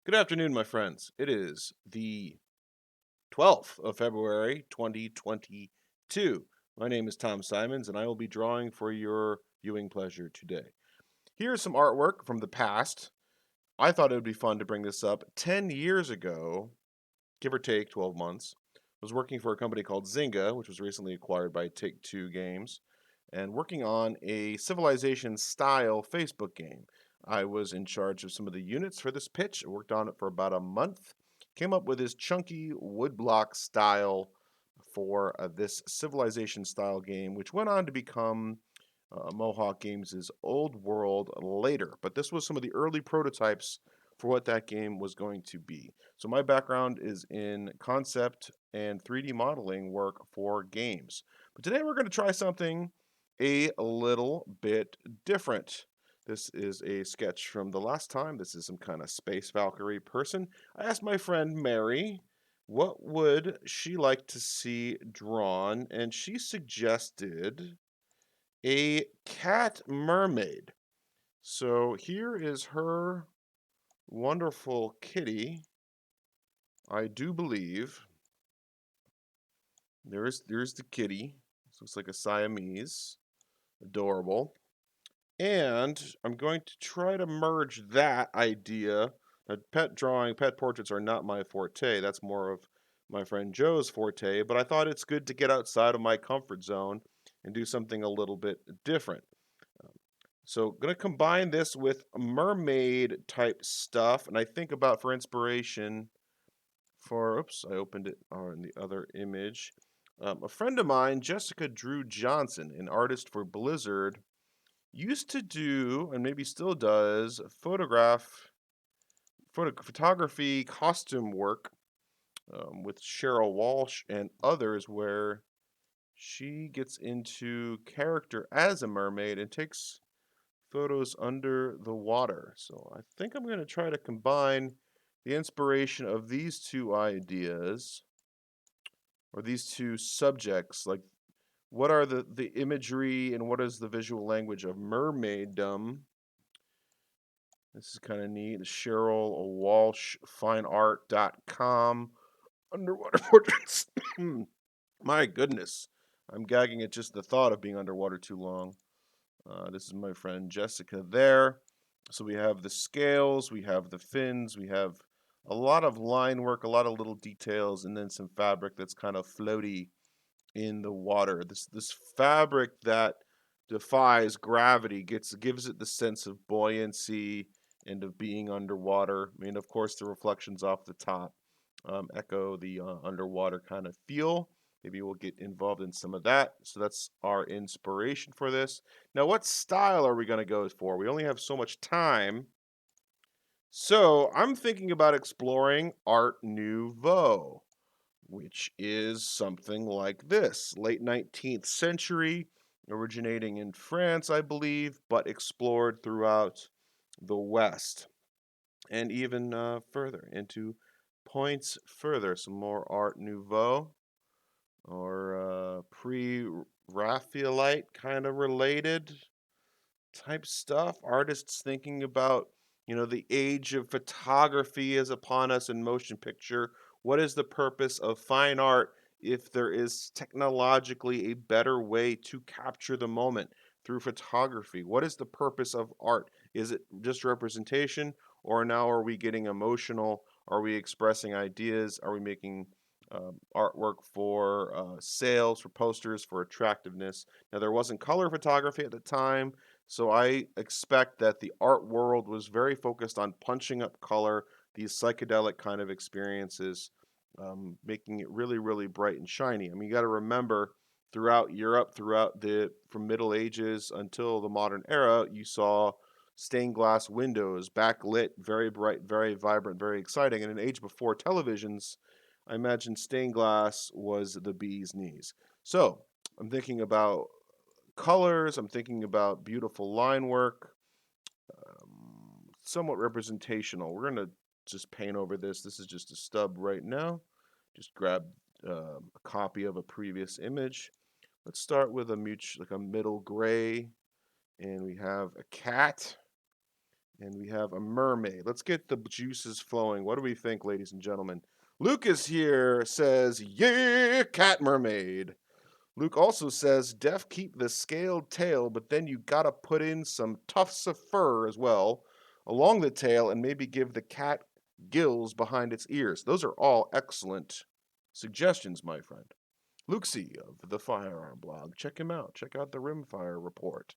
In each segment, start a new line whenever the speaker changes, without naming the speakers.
Good afternoon, my friends. It is the 12th of February, 2022. My name is Tom Symonds, and I will be drawing for your viewing pleasure today. Here's some artwork from the past. I thought it would be fun to bring this up. 10 years ago, give or take 12 months, I was working for a company called Zynga, which was recently acquired by Take-Two Games, and working on a Civilization style Facebook game. I was in charge of some of the units for this pitch. I worked on it for about a month. Came up with this chunky woodblock style for this Civilization style game, which went on to become Mohawk Games' Old World later. But this was some of the early prototypes for what that game was going to be. So my background is in concept and 3D modeling work for games. But today we're going to try something a little bit different. This is a sketch from the last time. This is some kind of space Valkyrie person. I asked my friend Mary what would she like to see drawn, and she suggested a cat mermaid. So here is her wonderful kitty. I do believe there's the kitty. This looks like a Siamese. Adorable. And I'm going to try to merge that idea. Pet drawing, pet portraits are not my forte. That's more of my friend Joe's forte. But I thought it's good to get outside of my comfort zone and do something a little bit different. So, going to combine this with mermaid type stuff. And I think about for inspiration for, oops, I opened it on the other image. A friend of mine, Jessica Drew Johnson, an artist for Blizzard, used to do, and maybe still does, photography costume work with Cheryl Walsh and others, where she gets into character as a mermaid and takes photos under the water. So I think I'm going to try to combine the inspiration of these two ideas or these two subjects, like what are the imagery and what is the visual language of mermaiddom. This is kind of neat. Cheryl Walsh, fineart.com. Underwater portraits. My goodness. I'm gagging at just the thought of being underwater too long. This is my friend Jessica there. So we have the scales, we have the fins, we have a lot of line work, a lot of little details, and then some fabric that's kind of floaty in the water. This fabric that defies gravity gives it the sense of buoyancy and of being underwater. I mean, of course, the reflections off the top echo the underwater kind of feel. Maybe we'll get involved in some of that. So that's our inspiration for this. Now, what style are we going to go for? We only have so much time. So I'm thinking about exploring Art Nouveau, which is something like this: late 19th century, originating in France, I believe, but explored throughout the West and even further into points further. Some more Art Nouveau or pre Raphaelite kind of related type stuff. Artists thinking about, the age of photography is upon us in motion picture. What is the purpose of fine art if there is technologically a better way to capture the moment through photography? What is the purpose of art? Is it just representation, or now are we getting emotional? Are we expressing ideas? Are we making artwork for sales, for posters, for attractiveness? Now, there wasn't color photography at the time, so I expect that the art world was very focused on punching up color, these psychedelic kind of experiences, making it really, really bright and shiny. I mean, you got to remember, throughout Europe, from Middle Ages until the modern era, you saw stained glass windows, backlit, very bright, very vibrant, very exciting. In an age before televisions, I imagine stained glass was the bee's knees. So I'm thinking about colors. I'm thinking about beautiful line work, somewhat representational. We're going to just paint over this. This is just a stub right now. Just grab a copy of a previous image. Let's start with like a middle gray, and we have a cat, And we have a mermaid. Let's get the juices flowing. What do we think, ladies and gentlemen? Lucas here says, yeah, Cat Mermaid. Luke also says, Def, keep the scaled tail, but then you gotta put in some tufts of fur as well along the tail and maybe give the cat gills behind its ears. Those are all excellent suggestions, my friend. Luke C. of the Firearm Blog. Check him out. Check out the Rimfire Report.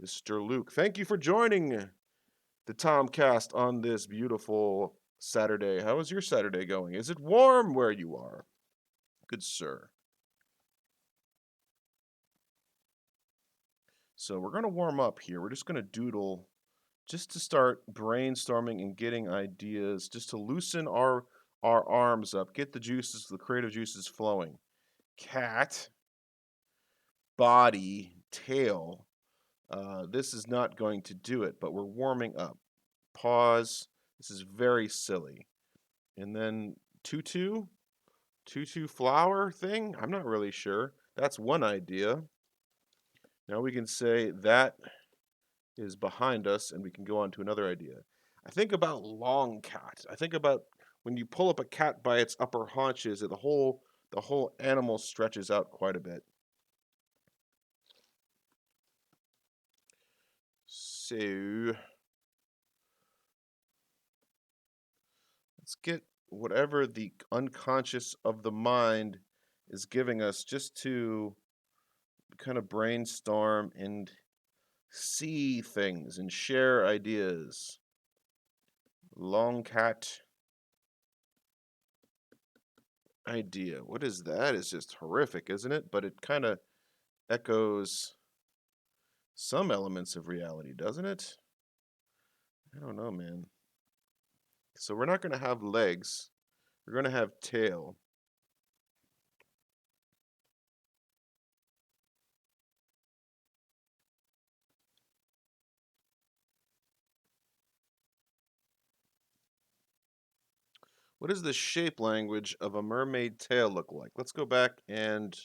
Mr. Luke, thank you for joining the Tomcast on this beautiful Saturday. How is your Saturday going? Is it warm where you are? Good sir. So we're going to warm up here. We're just going to doodle just to start brainstorming and getting ideas, just to loosen our arms up, get the juices, the creative juices flowing. Cat, body, tail. This is not going to do it, but we're warming up. Pause. This is very silly. And then tutu flower thing? I'm not really sure. That's one idea. Now we can say that is behind us and we can go on to another idea. I think about long cat. I think about when you pull up a cat by its upper haunches, the whole animal stretches out quite a bit. So let's get whatever the unconscious of the mind is giving us just to kind of brainstorm and see things and share ideas. Long cat idea. What is that? It's just horrific, isn't it? But it kind of echoes some elements of reality, doesn't it? I don't know, man. So we're not going to have legs. We're going to have tail. What does the shape language of a mermaid tail look like? Let's go back and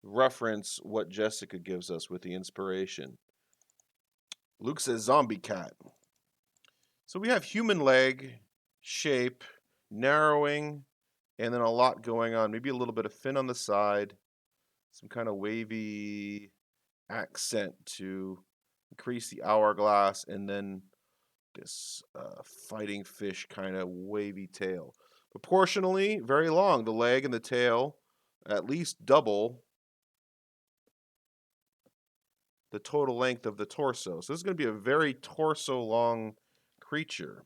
reference what Jessica gives us with the inspiration. Luke says zombie cat. So we have human leg, shape, narrowing, and then a lot going on. Maybe a little bit of fin on the side, some kind of wavy accent to increase the hourglass, and then this fighting fish kind of wavy tail. Proportionally, very long. The leg and the tail at least double the total length of the torso. So this is going to be a very torso long creature.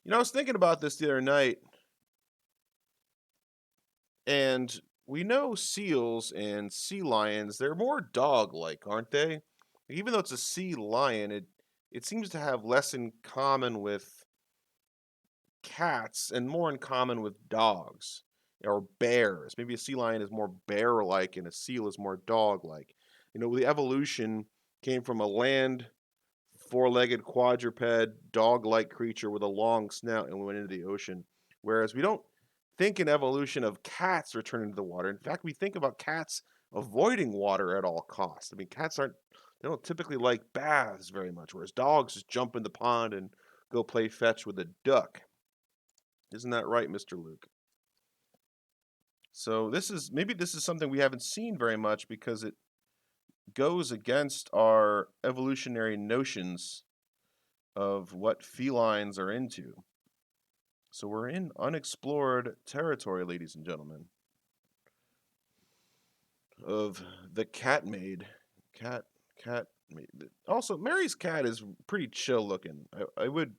You know, I was thinking about this the other night, and we know seals and sea lions, they're more dog-like, aren't they? Even though it's a sea lion, it seems to have less in common with cats and more in common with dogs or bears. Maybe a sea lion is more bear-like and a seal is more dog-like. You know, the evolution came from a land four-legged quadruped dog-like creature with a long snout and went into the ocean. Whereas we don't think in evolution of cats returning to the water. In fact, we think about cats avoiding water at all costs. I mean, they don't typically like baths very much, whereas dogs just jump in the pond and go play fetch with a duck. Isn't that right, Mr. Luke? So maybe this is something we haven't seen very much because it goes against our evolutionary notions of what felines are into. So we're in unexplored territory, ladies and gentlemen, of the cat maid. Cat maid. Also, Mary's cat is pretty chill looking. I would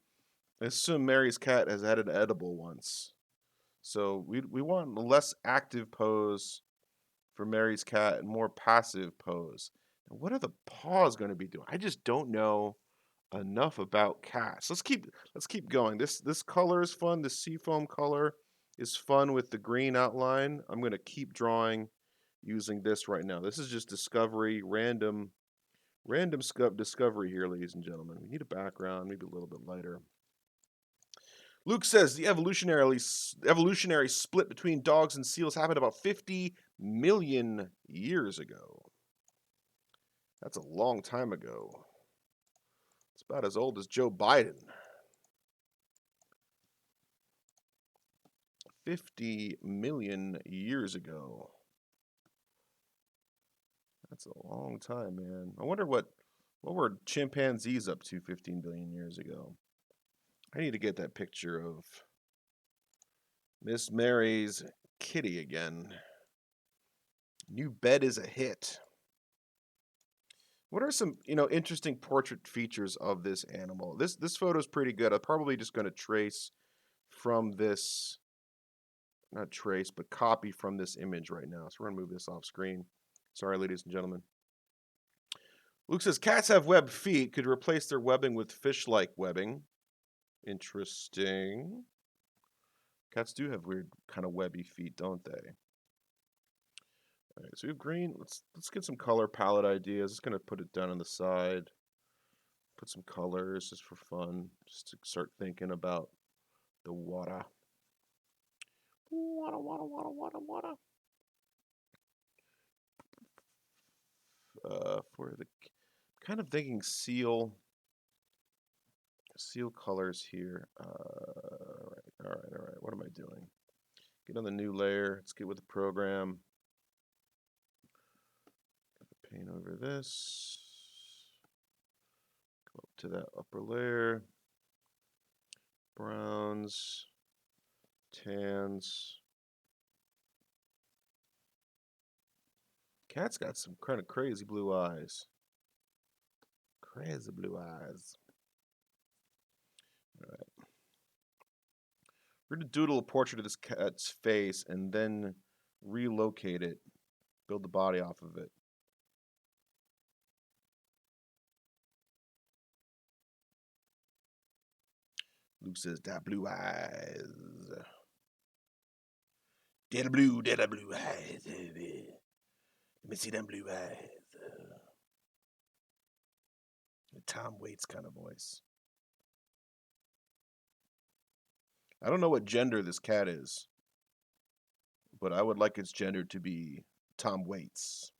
assume Mary's cat has had an edible once. So we want a less active pose for Mary's cat and more passive pose. And what are the paws going to be doing? I just don't know enough about cats. Let's keep going. This color is fun. The seafoam color is fun with the green outline. I'm going to keep drawing using this right now. This is just discovery, random discovery here, ladies and gentlemen. We need a background, maybe a little bit lighter. Luke says the evolutionary split between dogs and seals happened about 50 million years ago. That's a long time ago. It's about as old as Joe Biden. 50 million years ago. That's a long time, man. I wonder what were chimpanzees up to 15 billion years ago. I need to get that picture of Miss Mary's kitty again. New bed is a hit. What are some, interesting portrait features of this animal? This photo is pretty good. I'm probably just going to trace from this, not trace, but copy from this image right now. So we're going to move this off screen. Sorry, ladies and gentlemen. Luke says cats have webbed feet. Could replace their webbing with fish-like webbing. Interesting. Cats do have weird kind of webby feet, don't they? All right, so we have green. Let's get some color palette ideas. Just gonna put it down on the side. Put some colors just for fun, just to start thinking about the water. Water, water, water, water, water. For the kind of thinking seal colors here. All right. What am I doing? Get on the new layer. Let's get with the program. Paint over this. Go up to that upper layer. Browns, tans. Cat's got some kind of crazy blue eyes. Crazy blue eyes. All right. We're going to doodle a portrait of this cat's face and then relocate it, build the body off of it. Luke says, that blue eyes. Dead blue eyes. Let me see them blue eyes. Tom Waits kind of voice. I don't know what gender this cat is, but I would like its gender to be Tom Waits.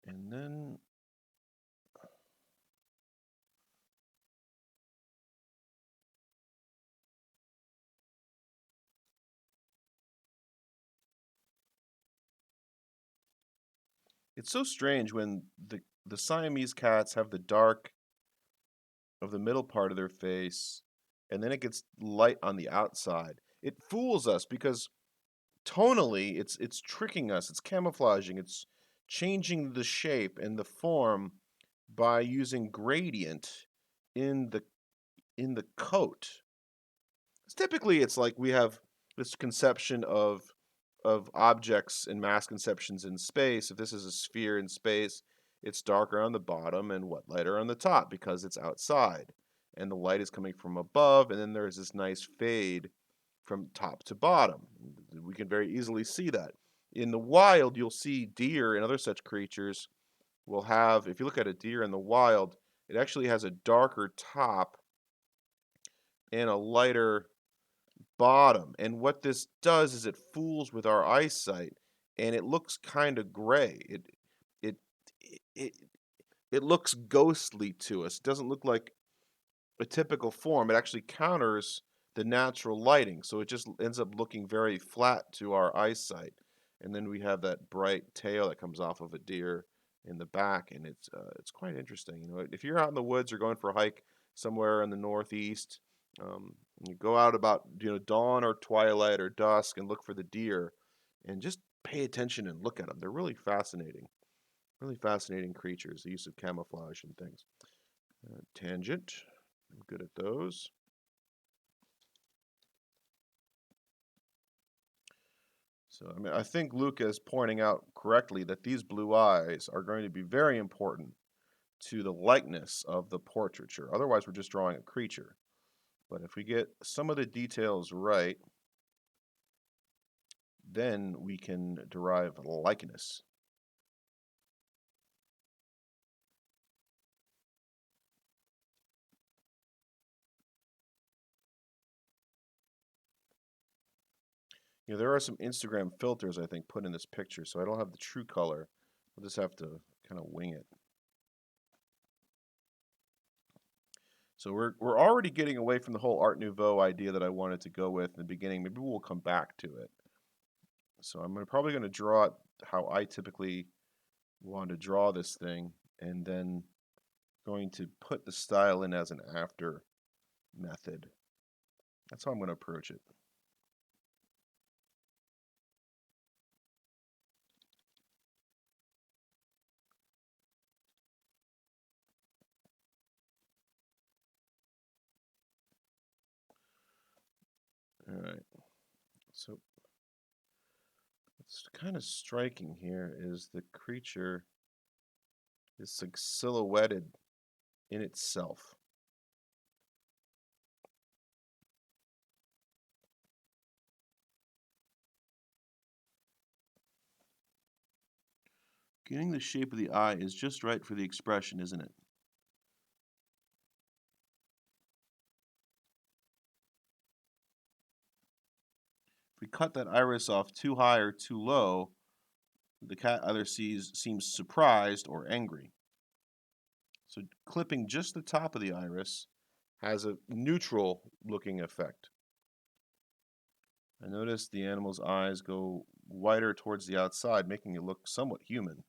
And then it's so strange when the Siamese cats have the dark of the middle part of their face, and then it gets light on the outside. It fools us because tonally it's tricking us. It's camouflaging. It's changing the shape and the form by using gradient in the coat. Typically, it's like we have this conception of objects and mass conceptions in space. If this is a sphere in space, it's darker on the bottom and lighter on the top because it's outside. And the light is coming from above, and then there's this nice fade from top to bottom. We can very easily see that. In the wild, you'll see deer and other such creatures will have, if you look at a deer in the wild, it actually has a darker top and a lighter bottom. And what this does is it fools with our eyesight, and it looks kind of gray. It it it looks ghostly to us. It doesn't look like a typical form. It actually counters the natural lighting, so it just ends up looking very flat to our eyesight. And then we have that bright tail that comes off of a deer in the back, and it's quite interesting. If you're out in the woods or going for a hike somewhere in the Northeast, you go out about dawn or twilight or dusk and look for the deer, and just pay attention and look at them. They're really fascinating creatures. The use of camouflage and things. Tangent. I'm good at those. So, I think Luke is pointing out correctly that these blue eyes are going to be very important to the likeness of the portraiture. Otherwise, we're just drawing a creature. But if we get some of the details right, then we can derive likeness. Yeah, there are some Instagram filters I think put in this picture, so I don't have the true color. We'll just have to kind of wing it. So we're already getting away from the whole Art Nouveau idea that I wanted to go with in the beginning. Maybe we'll come back to it. So probably going to draw it how I typically want to draw this thing, and then going to put the style in as an after method. That's how I'm going to approach it. All right. So what's kind of striking here is the creature is like silhouetted in itself. Getting the shape of the eye is just right for the expression, isn't it? If we cut that iris off too high or too low, the cat either seems surprised or angry. So clipping just the top of the iris has a neutral looking effect. I notice the animal's eyes go wider towards the outside, making it look somewhat human.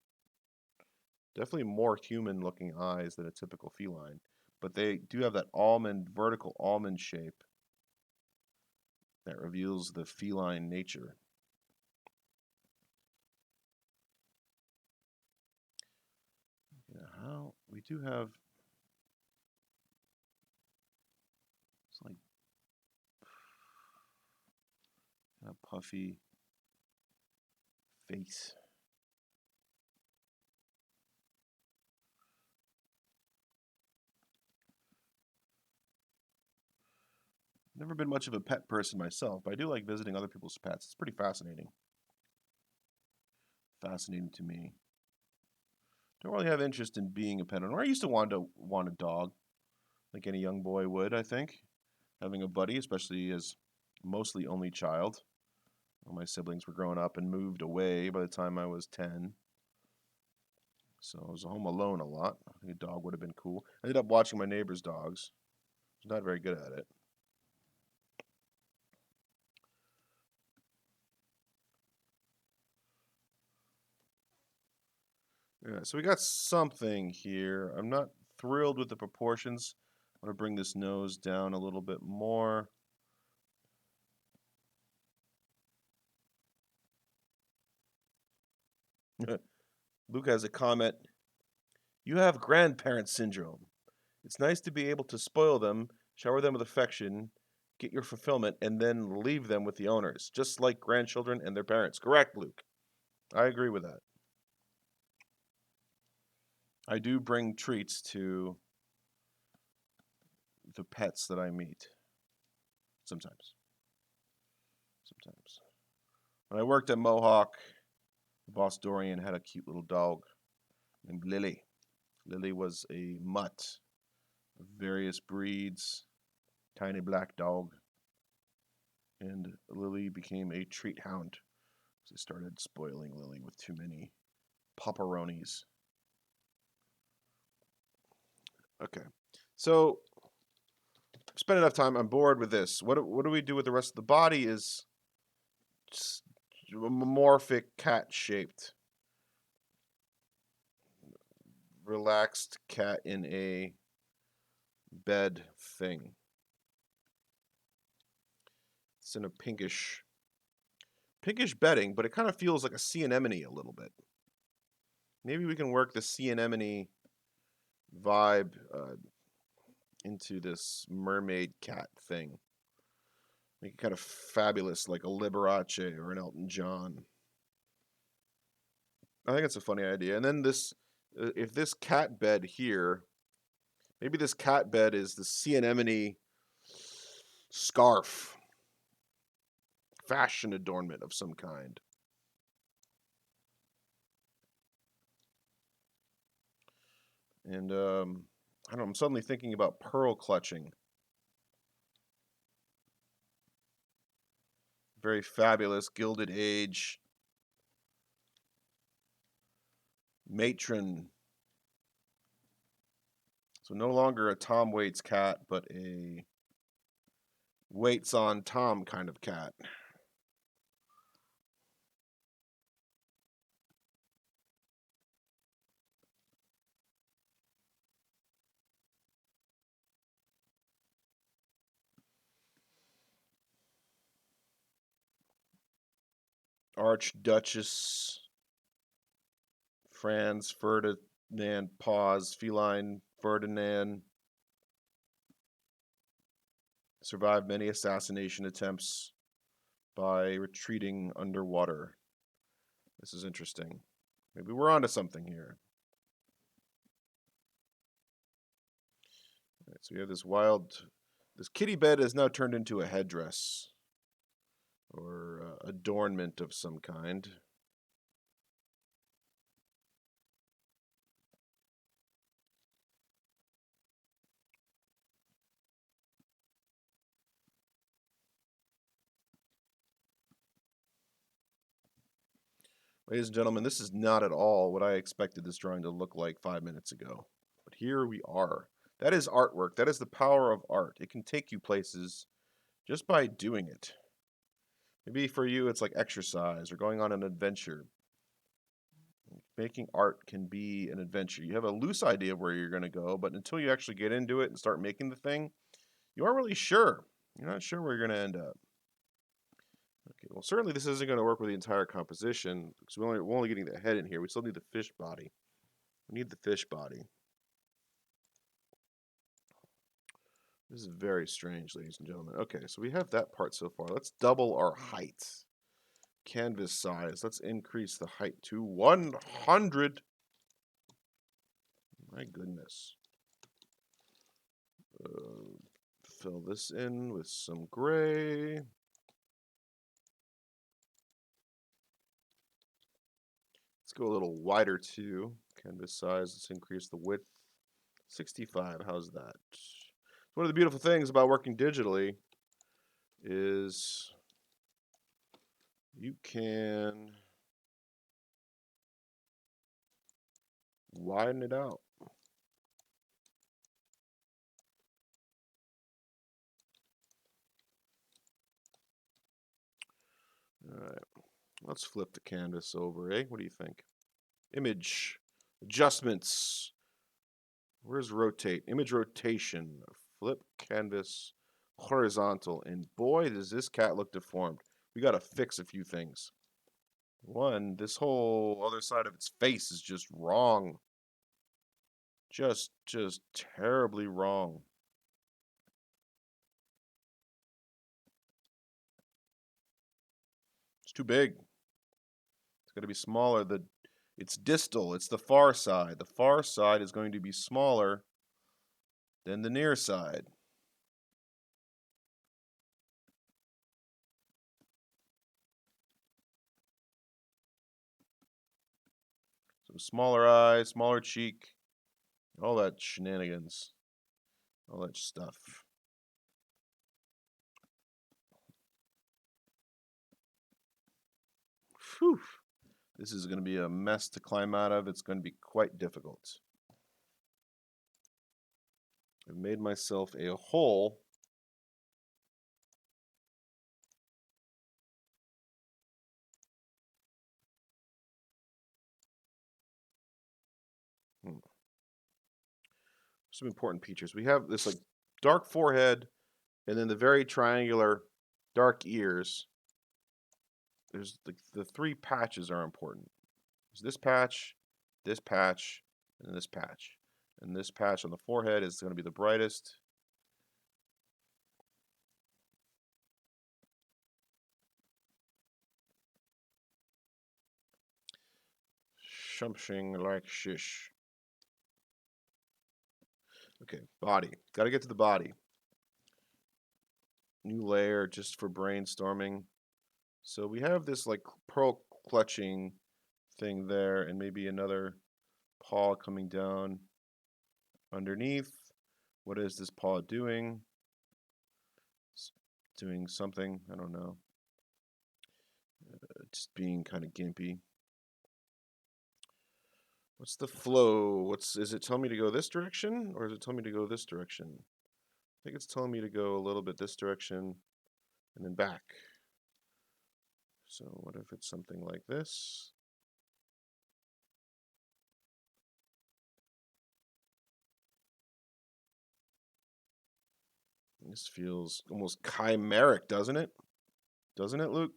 Definitely more human looking eyes than a typical feline, but they do have that vertical almond shape that reveals the feline nature. Yeah, how we do have it's like a puffy face. Never been much of a pet person myself, but I do like visiting other people's pets. It's pretty fascinating. Fascinating to me. Don't really have interest in being a pet owner. I used to want a dog, like any young boy would, I think. Having a buddy, especially as mostly only child. All my siblings were grown up and moved away by the time I was 10. So I was home alone a lot. I think a dog would have been cool. I ended up watching my neighbor's dogs. I was not very good at it. Yeah, so we got something here. I'm not thrilled with the proportions. I'm going to bring this nose down a little bit more. Luke has a comment. You have grandparent syndrome. It's nice to be able to spoil them, shower them with affection, get your fulfillment, and then leave them with the owners, just like grandchildren and their parents. Correct, Luke. I agree with that. I do bring treats to the pets that I meet. Sometimes. Sometimes. When I worked at Mohawk, the boss Dorian had a cute little dog named Lily. Lily was a mutt of various breeds, tiny black dog, and Lily became a treat hound. They started spoiling Lily with too many pepperonis. Okay, so spend enough time. I'm bored with this. What do we do with the rest of the body? Is just a morphic cat shaped, relaxed cat in a bed thing. It's in a pinkish bedding, but it kind of feels like a sea anemone a little bit. Maybe we can work the sea anemone vibe into this mermaid cat thing. Make it kind of fabulous, like a Liberace or an Elton John. I think it's a funny idea. And then if this cat bed here, maybe this cat bed is the sea anemone scarf, fashion adornment of some kind. And I don't know. I'm suddenly thinking about pearl clutching. Very fabulous Gilded Age matron. So no longer a Tom Waits cat, but a Waits on Tom kind of cat. Archduchess Franz Ferdinand Pause, feline Ferdinand, survived many assassination attempts by retreating underwater. This is interesting. Maybe we're onto something here. All right, so we have this kitty bed is now turned into a headdress or adornment of some kind. Ladies and gentlemen, this is not at all what I expected this drawing to look like 5 minutes ago. But here we are. That is artwork. That is the power of art. It can take you places just by doing it. Maybe for you it's like exercise or going on an adventure. Making art can be an adventure. You have a loose idea of where you're going to go, but until you actually get into it and start making the thing, you aren't really sure. You're not sure where you're going to end up. Okay, well, certainly this isn't going to work with the entire composition because we're only getting the head in here. We still need the fish body. We need the fish body. This is very strange, ladies and gentlemen. Okay, so we have that part so far. Let's double our height. Canvas size. Let's increase the height to 100. My goodness. Fill this in with some gray. Let's go a little wider too. Canvas size. Let's increase the width. 65. How's that? One of the beautiful things about working digitally is you can widen it out. All right, let's flip the canvas over, eh? What do you think? Image, adjustments. Where's rotate? Image rotation. Flip canvas horizontal. And boy, does this cat look deformed. We got to fix a few things. One, this whole other side of its face is just wrong. Just terribly wrong. It's too big. It's got to be smaller. It's distal. It's the far side. The far side is going to be smaller than the near side. So smaller eye, smaller cheek, all that shenanigans, all that stuff. Whew. This is going to be a mess to climb out of. It's going to be quite difficult. I've made myself a hole. Some important features. We have this like dark forehead and then the very triangular dark ears. There's the three patches are important. There's this patch, and this patch. And this patch on the forehead is going to be the brightest. Something like shish. Okay, body. Got to get to the body. New layer just for brainstorming. So we have this like pearl clutching thing there and maybe another paw coming down underneath. What is this paw doing? It's doing something, I don't know. Just being kind of gimpy. What's the flow? Is it telling me to go this direction or is it telling me to go this direction? I think it's telling me to go a little bit this direction and then back. So what if it's something like this? This feels almost chimeric, doesn't it? Doesn't it, Luke?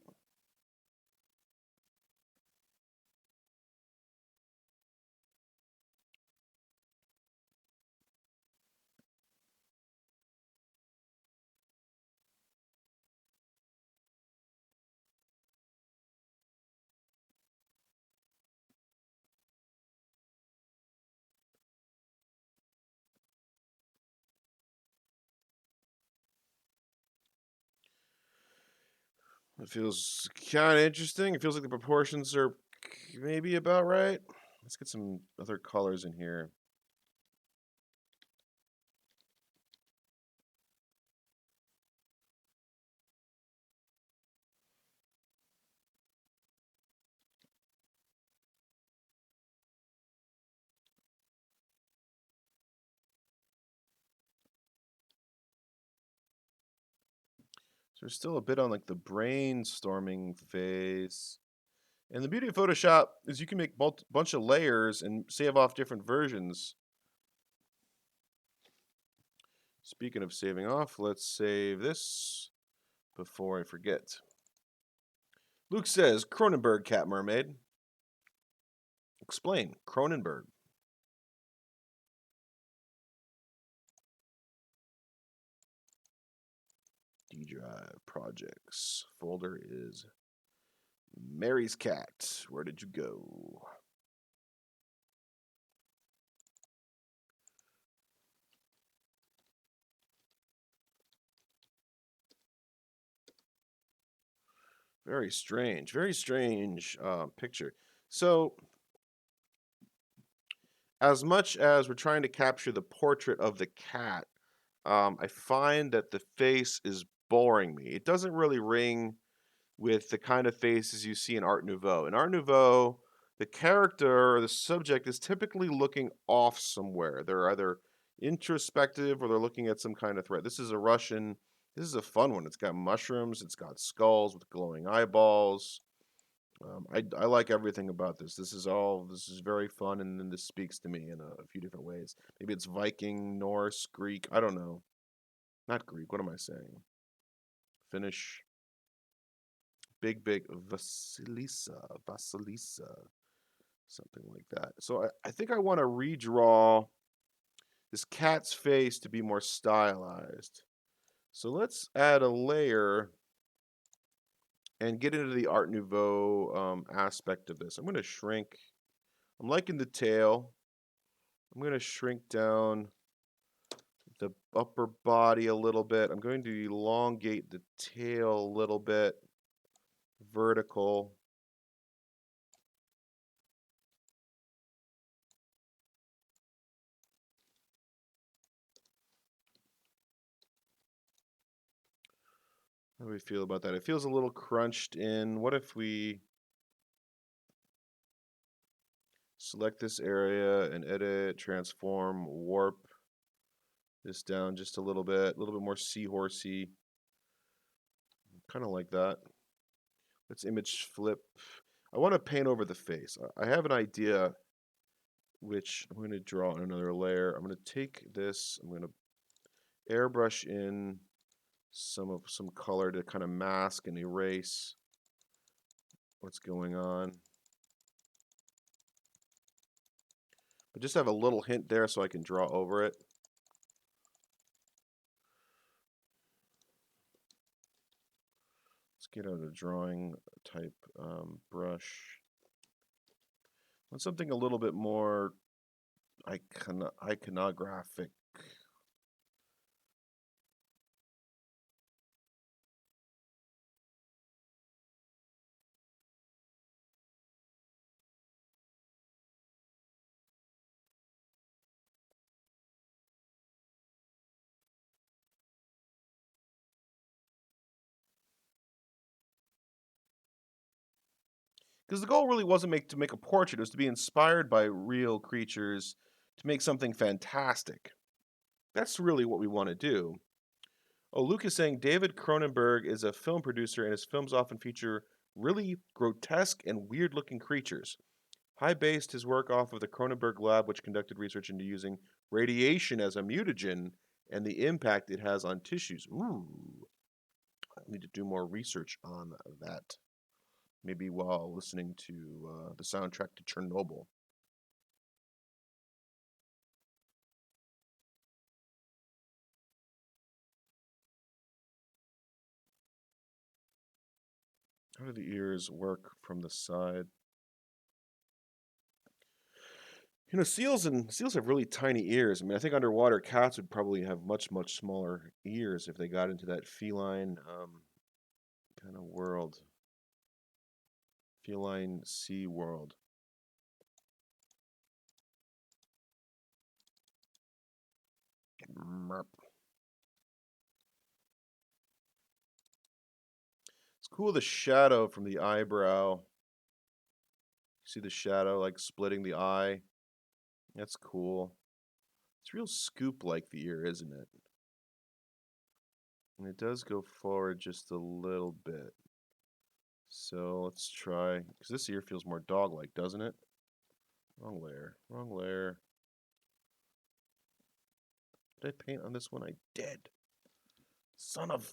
It feels kind of interesting. It feels like the proportions are maybe about right. Let's get some other colors in here. So we're still a bit on like the brainstorming phase. And the beauty of Photoshop is you can make a bunch of layers and save off different versions. Speaking of saving off, let's save this before I forget. Luke says, Cronenberg Cat Mermaid. Explain, Cronenberg. D drive projects. Folder is Mary's Cat. Where did you go? Very strange picture. So, as much as we're trying to capture the portrait of the cat, I find that the face is boring me. It doesn't really ring with the kind of faces you see in Art Nouveau. In Art Nouveau, the character or the subject is typically looking off somewhere. They're either introspective or they're looking at some kind of threat. This is a Russian. This is a fun one. It's got mushrooms. It's got skulls with glowing eyeballs. I like everything about this. This is very fun, and then this speaks to me in a few different ways. Maybe it's Viking, Norse, Greek. I don't know. Not Greek. What am I saying? Finnish. Big Vasilisa, something like that. So I think I want to redraw this cat's face to be more stylized. So let's add a layer and get into the Art Nouveau aspect of this. I'm going to shrink. I'm liking the tail. I'm going to shrink down the upper body a little bit. I'm going to elongate the tail a little bit. Vertical. How do we feel about that? It feels a little crunched in. What if we select this area and edit, transform, warp this down just a little bit more seahorsey. Kind of like that. Let's image flip. I want to paint over the face. I have an idea which I'm going to draw on another layer. I'm going to take this, I'm going to airbrush in some color to kind of mask and erase what's going on. But just have a little hint there so I can draw over it. Let's get out a drawing type brush. Want something a little bit more iconographic. Because the goal really wasn't to make a portrait, it was to be inspired by real creatures to make something fantastic. That's really what we want to do. Oh, Luke is saying David Cronenberg is a film producer and his films often feature really grotesque and weird looking creatures. High based his work off of the Cronenberg lab, which conducted research into using radiation as a mutagen and the impact it has on tissues. Ooh, I need to do more research on that. Maybe while listening to the soundtrack to Chernobyl. How do the ears work from the side? Seals have really tiny ears. I mean, I think underwater cats would probably have much smaller ears if they got into that feline kind of world, feline sea world. Merp. It's cool the shadow from the eyebrow. See the shadow like splitting the eye. That's cool. It's real scoop like the ear, isn't it? And it does go forward just a little bit. So let's try, because this ear feels more dog-like, doesn't it? Wrong layer, wrong layer. Did I paint on this one? I did. Son of...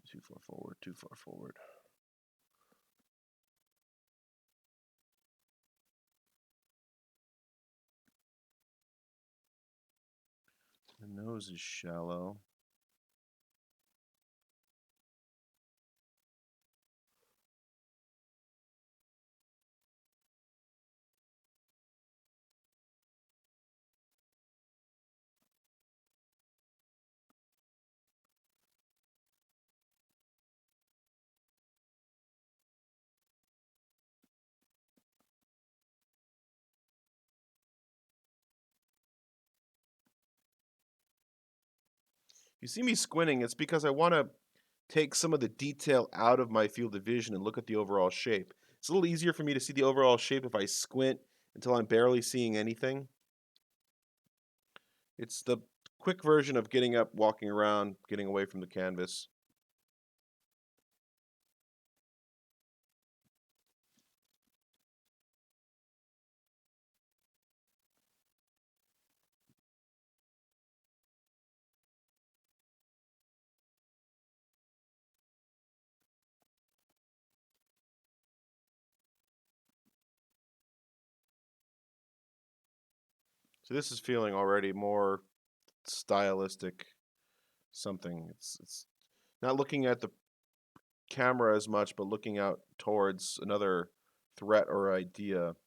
Too far forward, too far forward. The nose is shallow. If you see me squinting, it's because I want to take some of the detail out of my field of vision and look at the overall shape. It's a little easier for me to see the overall shape if I squint until I'm barely seeing anything. It's the quick version of getting up, walking around, getting away from the canvas. So this is feeling already more stylistic something. It's not looking at the camera as much, but looking out towards another threat or idea.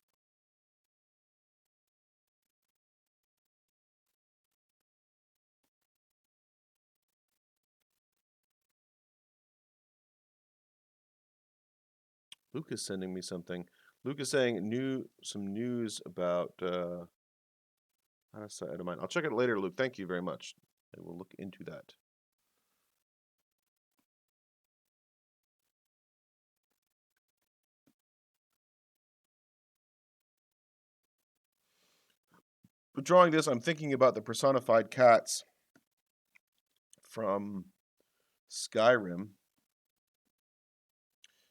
Luke is sending me something. Luke is saying some news about out of mind. I'll check it later, Luke. Thank you very much. I will look into that. But drawing this, I'm thinking about the personified cats from Skyrim.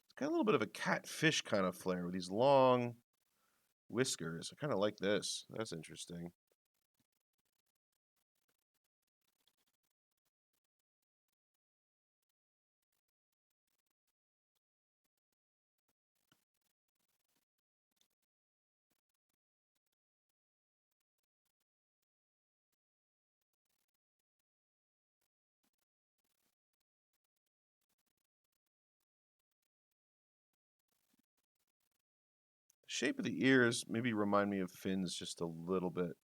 It's got a little bit of a catfish kind of flair with these long whiskers. I kind of like this. That's interesting. The shape of the ears maybe remind me of fins just a little bit.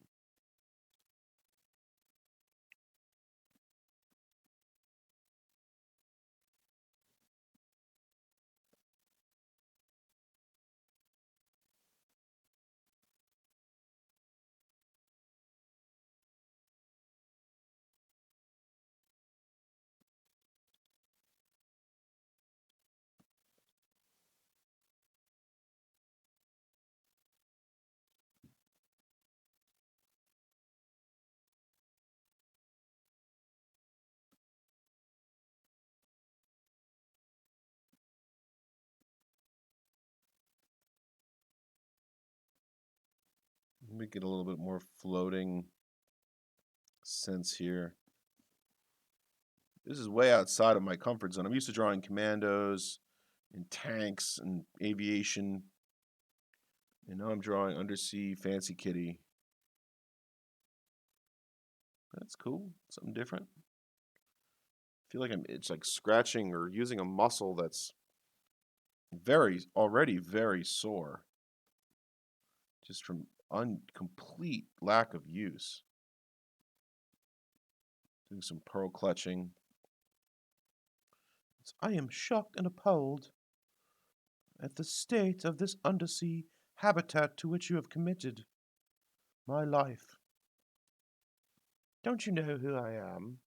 Let me get a little bit more floating sense here. This is way outside of my comfort zone. I'm used to drawing commandos and tanks and aviation. And now I'm drawing undersea fancy kitty. That's cool. Something different. I feel like it's like scratching or using a muscle that's already very sore. Just from complete lack of use. Doing some pearl clutching. I am shocked and appalled at the state of this undersea habitat to which you have committed my life. Don't you know who I am?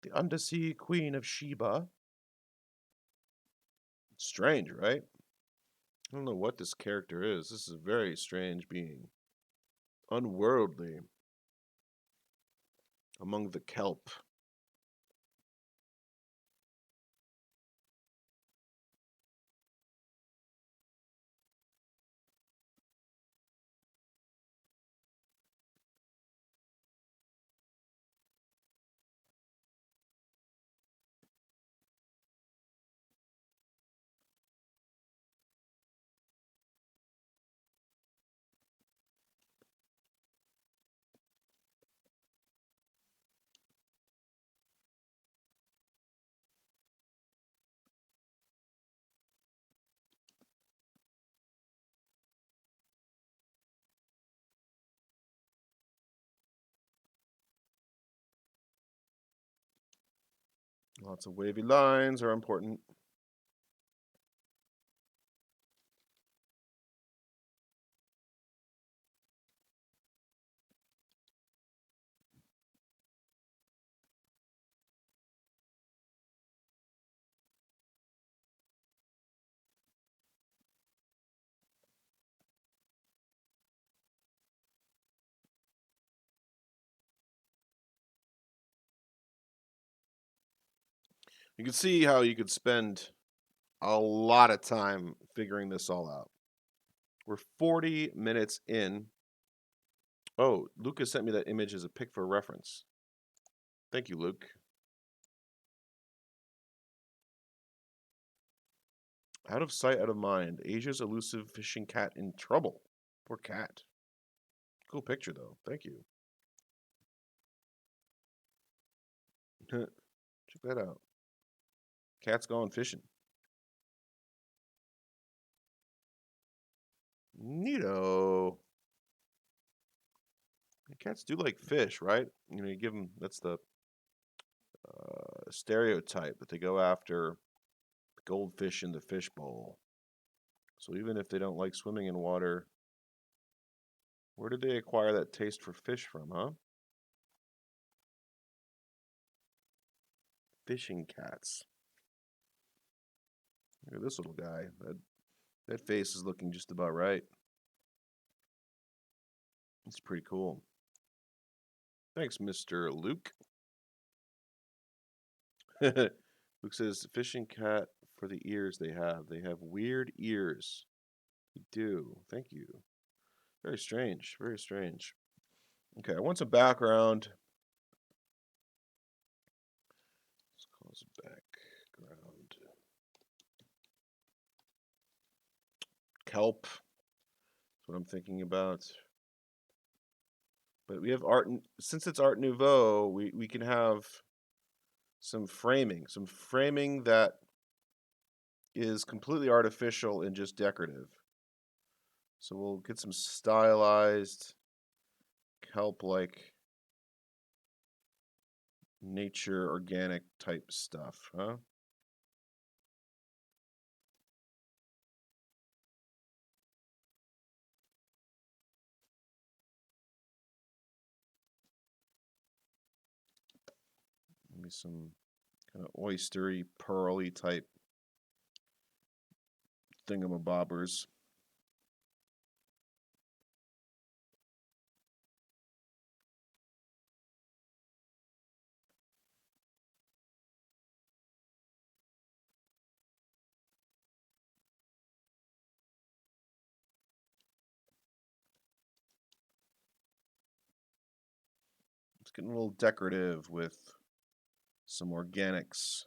The undersea queen of Sheba. It's strange, right? I don't know what this character is. This is a very strange being. Unworldly. Among the kelp. Lots of wavy lines are important. You can see how you could spend a lot of time figuring this all out. We're 40 minutes in. Oh, Lucas sent me that image as a pic for reference. Thank you, Luke. Out of sight, out of mind. Asia's elusive fishing cat in trouble. Poor cat. Cool picture, though. Thank you. Check that out. Cat's gone fishing. Neato. Cats do like fish, right? You know, you give them, that's the stereotype that they go after goldfish in the fishbowl. So even if they don't like swimming in water, where did they acquire that taste for fish from, huh? Fishing cats. Look at this little guy. That face is looking just about right. It's pretty cool. Thanks, Mr. Luke. Luke says, fishing cat for the ears they have. They have weird ears. They do. Thank you. Very strange. Very strange. Okay, I want some background. Let's close background. Kelp. That's what I'm thinking about. But we have art, since it's Art Nouveau, we can have some framing that is completely artificial and just decorative. So we'll get some stylized kelp-like nature organic type stuff, huh? Maybe some kind of oystery, pearly type thingamabobbers. It's getting a little decorative with some organics.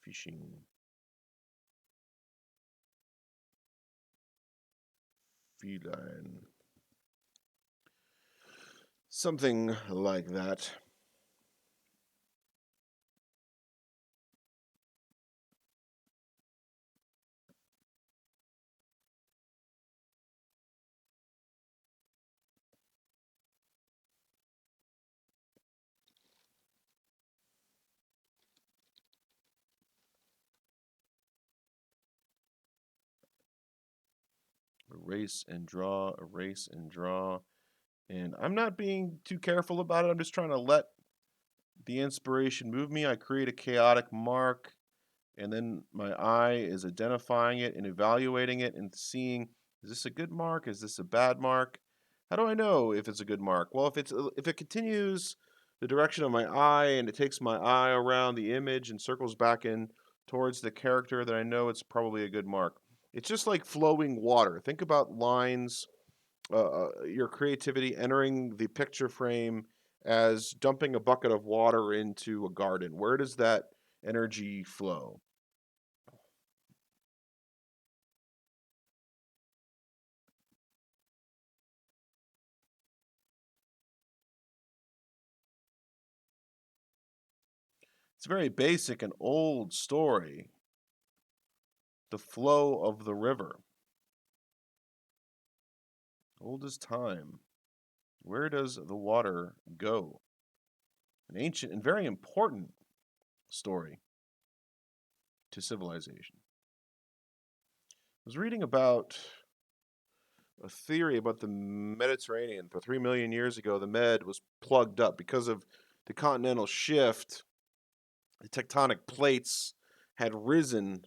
Fishing. Feline. Something like that. Erase and draw, erase and draw. And I'm not being too careful about it. I'm just trying to let the inspiration move me. I create a chaotic mark, and then my eye is identifying it and evaluating it and seeing, is this a good mark? Is this a bad mark? How do I know if it's a good mark? Well, if it continues the direction of my eye and it takes my eye around the image and circles back in towards the character, then I know it's probably a good mark. It's just like flowing water. Think about lines, your creativity entering the picture frame as dumping a bucket of water into a garden. Where does that energy flow? It's a very basic and old story. The flow of the river. Old as time. Where does the water go? An ancient and very important story to civilization. I was reading about a theory about the Mediterranean. For 3 million years ago, the Med was plugged up because of the continental shift. The tectonic plates had risen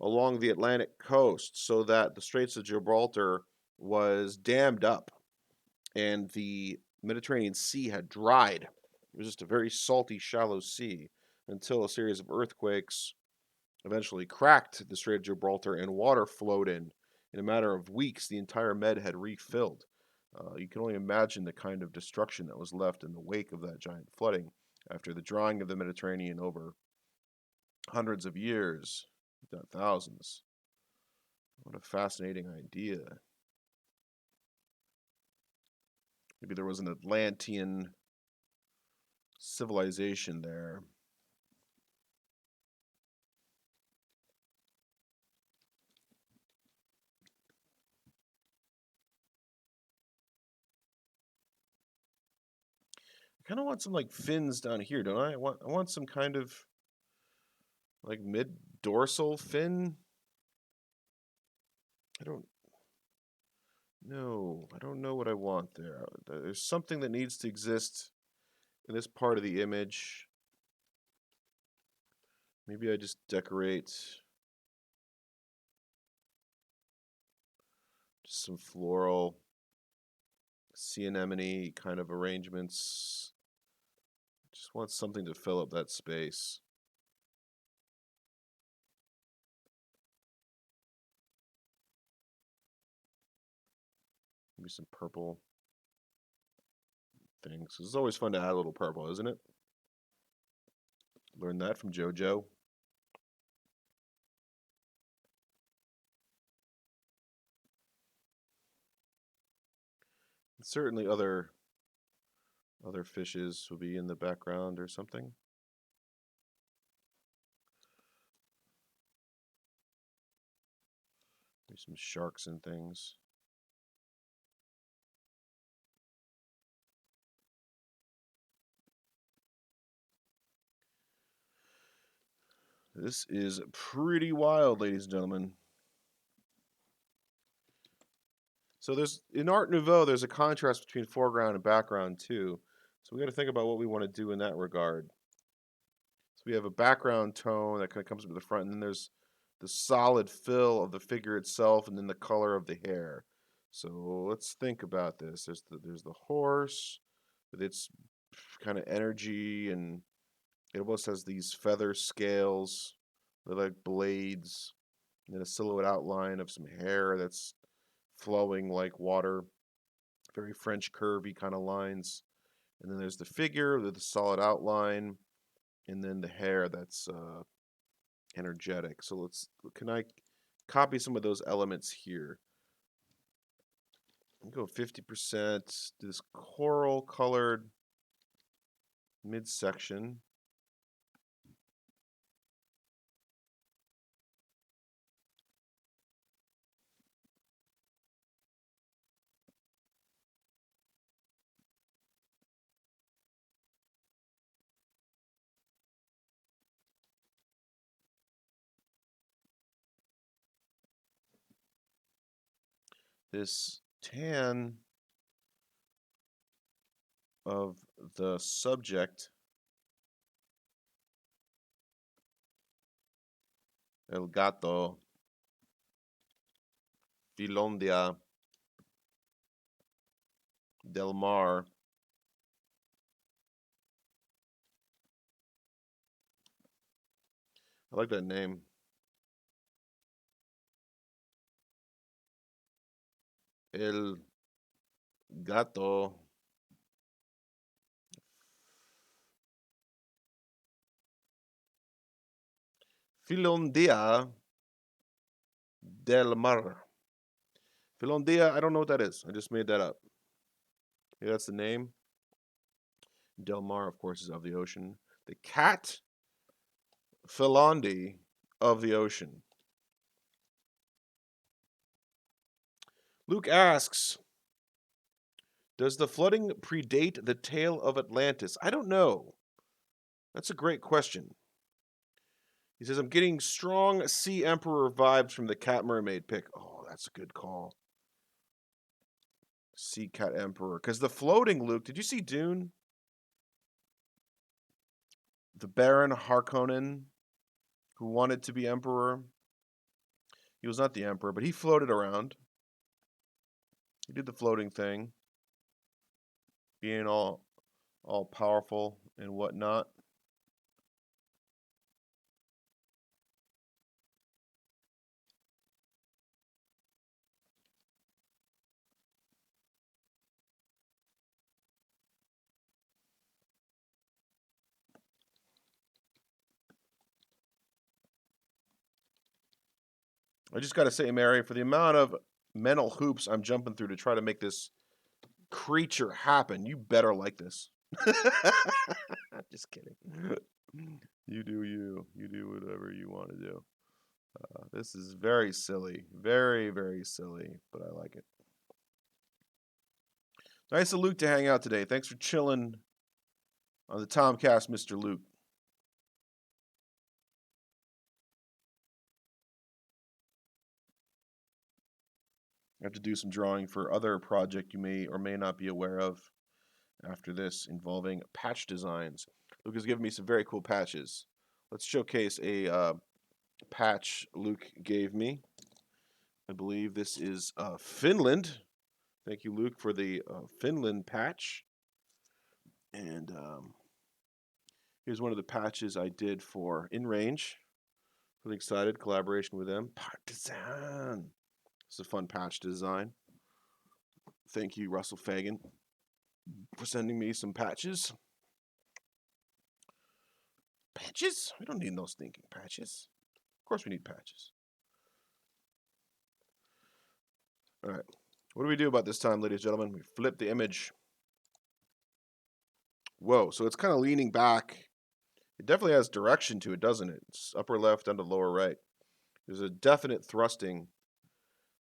along the Atlantic coast so that the Straits of Gibraltar was dammed up and the Mediterranean Sea had dried. It was just a very salty, shallow sea until a series of earthquakes eventually cracked the Strait of Gibraltar and water flowed in. In a matter of weeks, the entire Med had refilled. You can only imagine the kind of destruction that was left in the wake of that giant flooding after the drying of the Mediterranean over hundreds of years, if not thousands. What a fascinating idea. Maybe there was an Atlantean civilization there. I kind of want some like fins down here, don't I? I want some kind of like mid dorsal fin. I don't know. I don't know what I want there. There's something that needs to exist in this part of the image. Maybe I just decorate just some floral sea anemone kind of arrangements. Just want something to fill up that space. Maybe some purple things. It's always fun to add a little purple, isn't it? Learned that from JoJo. And certainly other fishes will be in the background or something. Maybe some sharks and things. This is pretty wild, ladies and gentlemen. So there's in Art Nouveau, there's a contrast between foreground and background too. So we got to think about what we want to do in that regard. So we have a background tone that kind of comes up to the front, and then there's the solid fill of the figure itself, and then the color of the hair. So let's think about this. There's the horse with its kind of energy, and it almost has these feather scales. They're like blades, and then a silhouette outline of some hair that's flowing like water. Very French curvy kind of lines. And then there's the figure with the solid outline, and then the hair that's energetic. So can I copy some of those elements here? I'll go 50%, do this coral colored midsection. This tan of the subject, el gato, Filondia del mar. I like that name. El gato Filondia del mar. Filondia, I don't know what that is. I just made that up. Yeah, that's the name. Del Mar, of course, is of the ocean. The cat Philondi of the ocean. Luke asks, does the flooding predate the tale of Atlantis? I don't know. That's a great question. He says, I'm getting strong Sea Emperor vibes from the Cat Mermaid pick. Oh, that's a good call. Sea Cat Emperor. Because the floating, Luke, did you see Dune? The Baron Harkonnen, who wanted to be Emperor. He was not the Emperor, but he floated around. He did the floating thing, being all powerful and whatnot. I just got to say, Mary, for the amount of mental hoops I'm jumping through to try to make this creature happen, you better like this. Just kidding. You do you. You do whatever you want to do. This is very silly. Very, very silly, but I like it. Nice of Luke to hang out today. Thanks for chilling on the Tomcast, Mr. Luke. I have to do some drawing for other project you may or may not be aware of after this involving patch designs. Luke has given me some very cool patches. Let's showcase a patch Luke gave me. I believe this is Finland. Thank you, Luke, for the Finland patch. And here's one of the patches I did for In Range. Really excited. Collaboration with them. Partisan. It's a fun patch design. Thank you, Russell Fagan, for sending me some patches. Patches? We don't need no stinking patches. Of course we need patches. All right. What do we do about this time, ladies and gentlemen? We flip the image. Whoa, so it's kind of leaning back. It definitely has direction to it, doesn't it? It's upper left down to lower right. There's a definite thrusting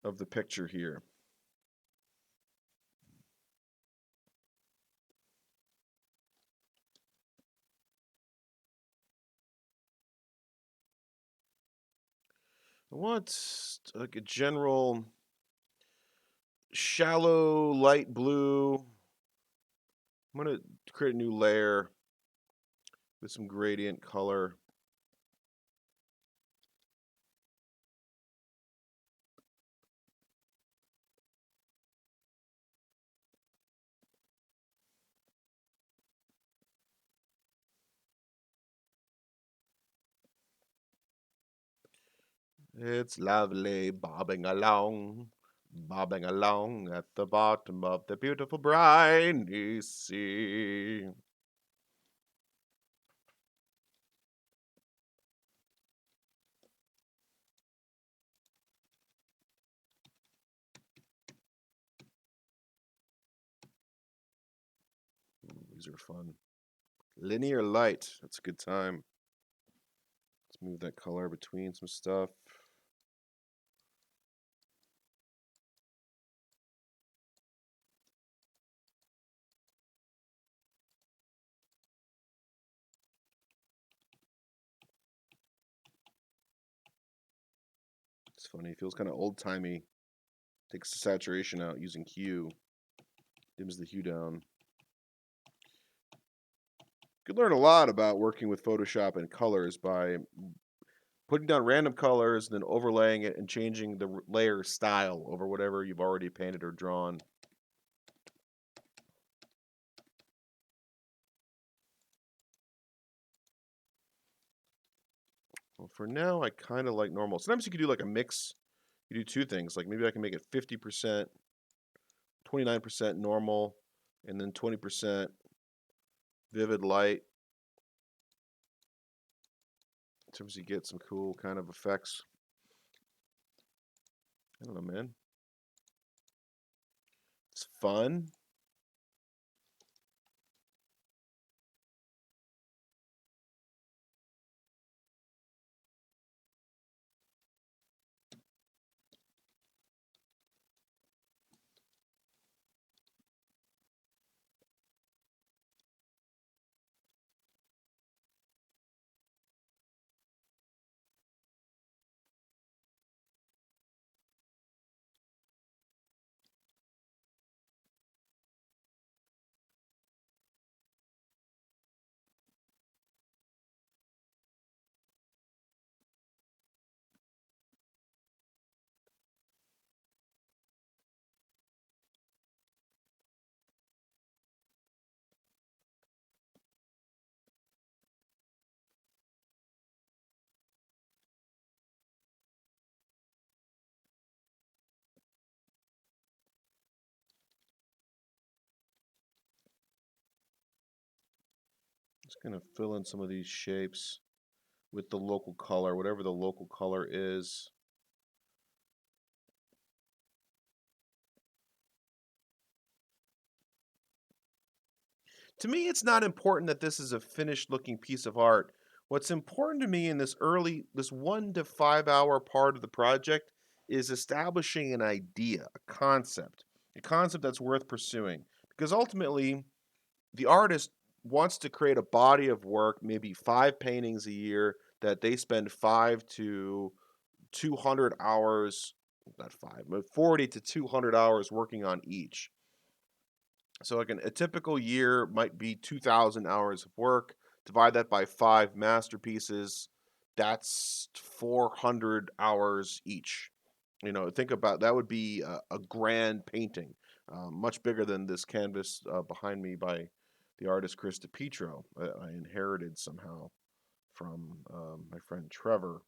of the picture here. I want like a general shallow light blue. I'm going to create a new layer with some gradient color. It's lovely bobbing along at the bottom of the beautiful briny sea. These are fun. Linear light. That's a good time. Let's move that color between some stuff. It's funny. It feels kind of old timey. Takes the saturation out using hue. Dims the hue down. Could learn a lot about working with Photoshop and colors by putting down random colors, then overlaying it and changing the layer style over whatever you've already painted or drawn. Well, for now, I kind of like normal. Sometimes you could do like a mix. You do two things. Like maybe I can make it 50%, 29% normal, and then 20% vivid light. Sometimes you get some cool kind of effects. I don't know, man. It's fun. Just gonna fill in some of these shapes with the local color, whatever the local color is. To me, it's not important that this is a finished looking piece of art. What's important to me in this 1 to 5 hour part of the project is establishing an idea, a concept that's worth pursuing. Because ultimately, the artist wants to create a body of work, maybe 5 paintings a year that they spend 5 to 200 hours, not five, but 40 to 200 hours working on each. So like a typical year might be 2,000 hours of work. Divide that by 5 masterpieces. That's 400 hours each. Think about that would be a grand painting, much bigger than this canvas behind me by the artist Chris DiPietro. I inherited somehow from my friend Trevor.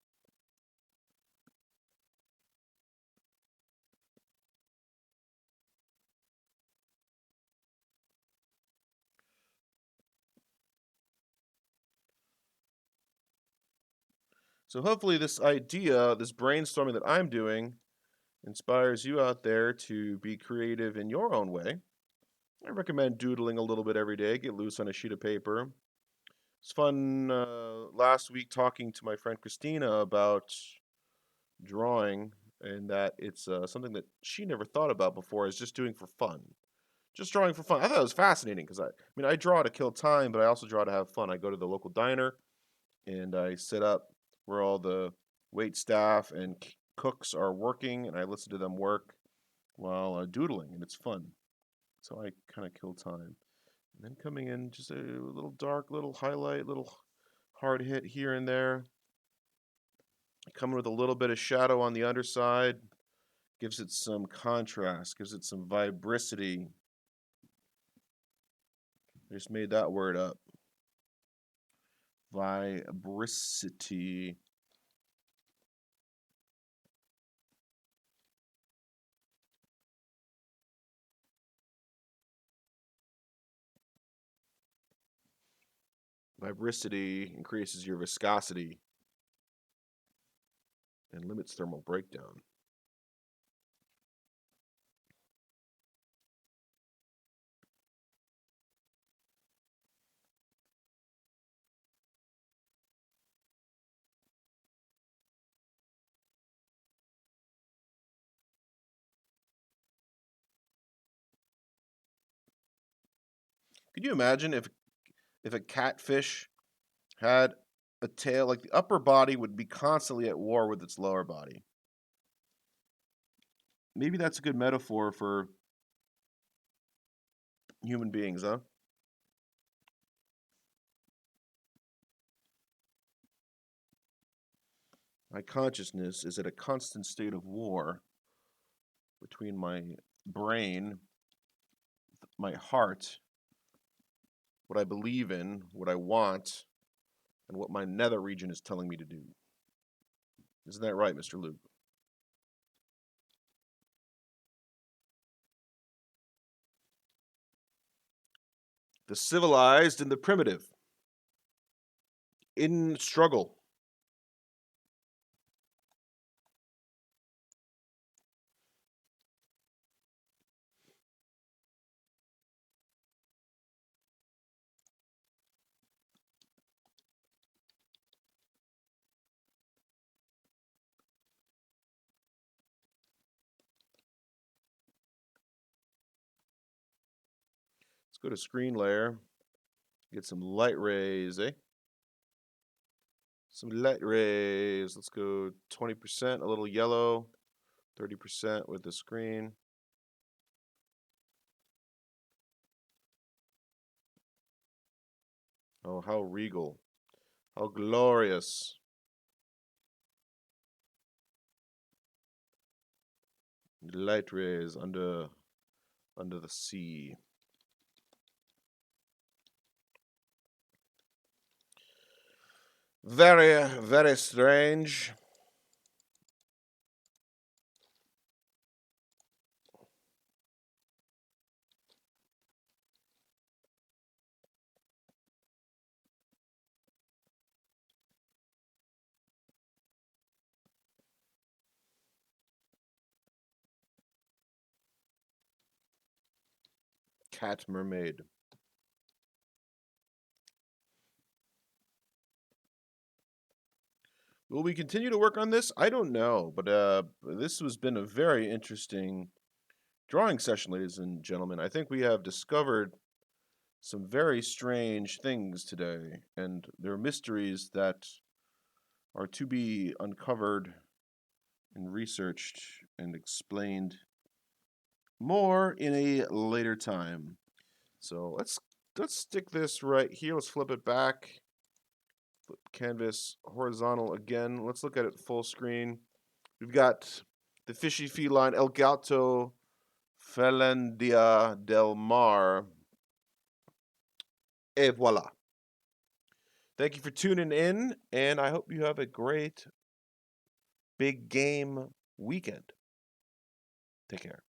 So hopefully this idea, this brainstorming that I'm doing, inspires you out there to be creative in your own way. I recommend doodling a little bit every day, get loose on a sheet of paper. It's fun last week talking to my friend Christina about drawing, and that it's something that she never thought about before, is just doing for fun. Just drawing for fun. I thought it was fascinating because I mean, I draw to kill time, but I also draw to have fun. I go to the local diner and I sit up where all the wait staff and cooks are working, and I listen to them work while doodling, and it's fun. So I kind of kill time. And then coming in, just a little dark, little highlight, little hard hit here and there. Coming with a little bit of shadow on the underside, gives it some contrast, gives it some vibricity. I just made that word up. Vibricity. Vibricity increases your viscosity and limits thermal breakdown. Could you imagine if a catfish had a tail, like the upper body would be constantly at war with its lower body? Maybe that's a good metaphor for human beings, huh? My consciousness is at a constant state of war between my brain, my heart, what I believe in, what I want, and what my nether region is telling me to do. Isn't that right, Mr. Luke? The civilized and the primitive in struggle. Let's go to screen layer, get some light rays, eh? Some light rays. Let's go 20%, a little yellow, 30% with the screen. Oh, how regal. How glorious. Light rays under the sea. Very, very strange. Cat Mermaid. Will we continue to work on this? I don't know, but this has been a very interesting drawing session, ladies and gentlemen. I think we have discovered some very strange things today, and there are mysteries that are to be uncovered and researched and explained more in a later time. So let's stick this right here. Let's flip it back. Flip canvas horizontal again. Let's look at it full screen. We've got the fishy feline El Gato Felandia del Mar. Et voila. Thank you for tuning in, and I hope you have a great big game weekend. Take care.